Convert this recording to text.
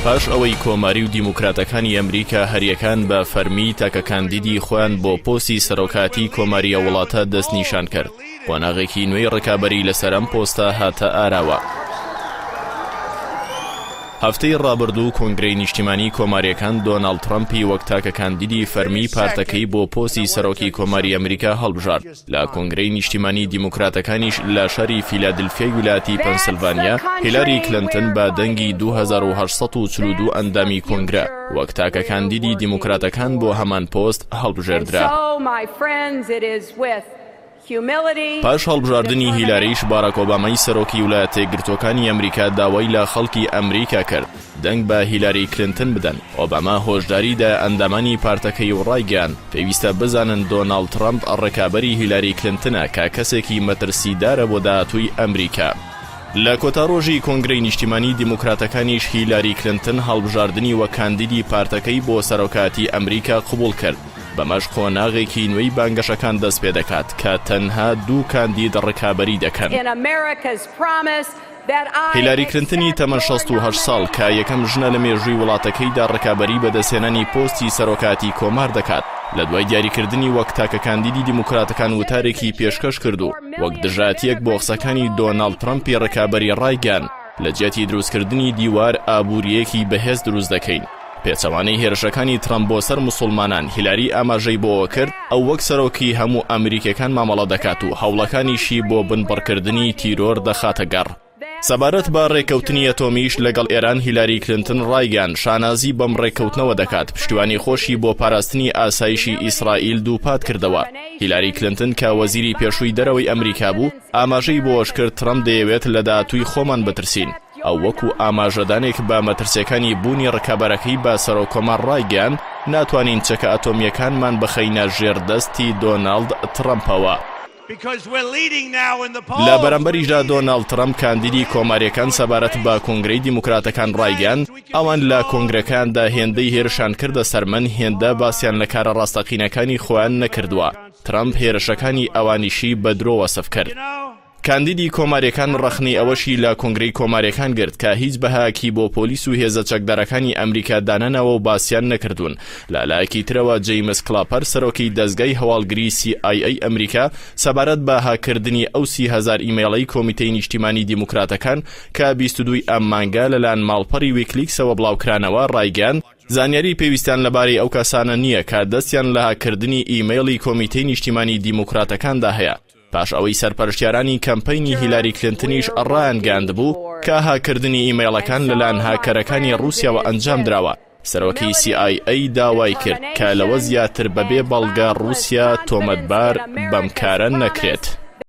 پاش ئەوەی کۆماری و دیموکراتەکانی ئەمریکا هەریەکان بە فەرمی تاکە کاندیدی خۆیان بۆ پۆستی سەرۆکاتی کۆماریە وڵاتە دەستنیشان کرد. قۆناغێکی نوێی ڕکابەری لەسەر ئەم پۆستە هاتە ئاراوە. هەفتەی ڕابردوو کۆنگرەی نیشتیمانی کۆماریەکان دۆناڵد ترەمپی وەک تاکە کاندیدی فەرمی پارتەکەی بۆ پۆستی سەرۆکی کۆماری ئەمریکا هەڵبژارد. لە کۆنگرەی نیشتیمانی دیموکراتەکانیش لە شاری فیلادلفیای ویلایەتی پەنسیلڤانیا هیلاری کلینتن بە دەنگی 2842 ئەندامی کۆنگرە وەک تاکە کاندیدی دیموکراتەکان بۆ هەمان پۆست هەڵبژێردرا. پاش هەڵبژاردننی هیلاریش باراک ئۆبامای سەرۆکی ویلایەتە یەکگرتووەکانی ئەمریکا داوای لە خەڵکی ئەمریکا کرد دەنگ بە هیلاری کلینتن بدەن. ئۆباما هۆشداریدا ئەندامانی پارتەکەی و ڕایگەیاند پێویستە بزانن دۆناڵد ترەمپ ڕێکابەری هیلاری کلینتنە کە کەسێکی مەترسیدارە بۆ داهاتووی ئەمریکا. لە کۆتاڕۆژی کۆنگرەی نیشتیمانی دیموکراتەکانیش هیلاری کلینتن هەڵبژاردننی وە کاندیدی پارتەکەی بۆ سەرۆکاتی ئەمریکا قبوڵ کرد. بەمەش قۆناغێکی نوێی بانگەشەکان دەست پێ دەکات کە تەنها دوو کاندید ڕکابەری دەکەن. هیلاری کلینتنی تەمەن 68 ساڵ کە یەکەم ژنە لە مێژووی وڵاتەکەیدا ڕکابەری بەدەستهێنانی پۆستی سەرۆکاتی کۆمار دەکات. لە دوای دیاریکردنی وەک تاکە کاندیدی دیموکراتەکان وتارێکی پێشکەش کردو وەک دژاتیەک بۆ قسەکانی دۆناڵد ترەمپی ڕکابەری ڕایگەیاند لە جیاتی دروستکردنی دیوار ئابووریەکی بەهێز دروست دەکەین. پێچەوانەی هێرشەکانی ترەمپ بۆ سەر موسڵمانان هیلاری ئاماژەی بۆەوە کرد ئەو وەک سەرۆکی هەموو ئەمریکەکان مامەڵە دەکات و هەوڵەکانیشی بۆ بنبڕکردنی تیرۆر دەخاتە گەڕ. سەبارەت بە ڕێکەوتنی ئەتۆمیش لەگەڵ ئێران هیلاری کلینتن ڕایگەیاند شانازی بەم ڕێکەوتنەوە دەکات پشتیوانی خۆشی بۆ پاراستنی ئاسایشی ئیسرائیل دووپات کردەوە. هیلاری کلینتن کە وەزیری پێشووی دەرەوەی ئەمریکا بوو ئاماژەی بۆش کرد ترەمپ دەیەوێت لە داهاتووی خۆمان بترسین. ئەو وەکو ئاماژەدانێک بە مەترسیەکانی بوونی ڕکابەرەکەی بە سەرۆکۆمار ڕایگەیاند ناتوانین چەکە ئەتۆمیەکانمان بخەینە ژێردەستی دۆناڵد ترەمپەوە. لە بەرامبەریشدا دۆناڵد ترەمپ کاندیدی کۆماریەکان سەبارەت بە کۆنگرەی دیموکراتەکان ڕایگەیاند ئەوان لە کۆنگرەکاندا هێندەی هێرشان کردە سەرمەن هێندە باسییان لە کارە ڕاستەقینەکانی خۆیان نەکردووە. ترەمپ هێرشەکانی ئەوانیشی بە درۆ وەسف کرد. کاندیدی کۆماریەکان ڕەخنەی ئەوەشی لە کۆنگرەی کۆماریەکان گرت کە هیچ بەهایەکی بۆ پۆلیس و هێزە چەکدارەکانی ئەمریکا دانەنەوە و باسییان نەکردوون. لەلایەکی ترەوە جەیمس کلاپەر سەرۆکی دەستگای هەواڵگری CIA ئەمریکا سەبارەت بە هاکردنی ئەو 30,000 ئیمێڵەی کۆمیتەی نیشتیمانی دیموکراتەکان کە 22 ئەم مانگە لەلایەن ماڵپەڕی ویکلیکسەوە بڵاوکرانەوە ڕایگەیاند زانیاری پێویستیان لەبارەی ئەو کەسانە نییە کە دەستیان لە هاکردنی ئیمێڵی کۆمیتەی نیشتیمانی دیموکراتەکاندا هەیە. پاش ئەوەی سەرپەرشتیارانی کەمپەینی هیلاری کلینتنیش ڕایانگەاند بوو کە هاکردنی ئیمێڵەکان لەلایەن هاکەرەکانی رووسیاوە ئەنجام درراوە. سەرۆکی CIA داوای کرد کە لەوە زیاتر بەبێ بەڵگە رووسیا تۆمەتبار بەم کارە نەکرێت.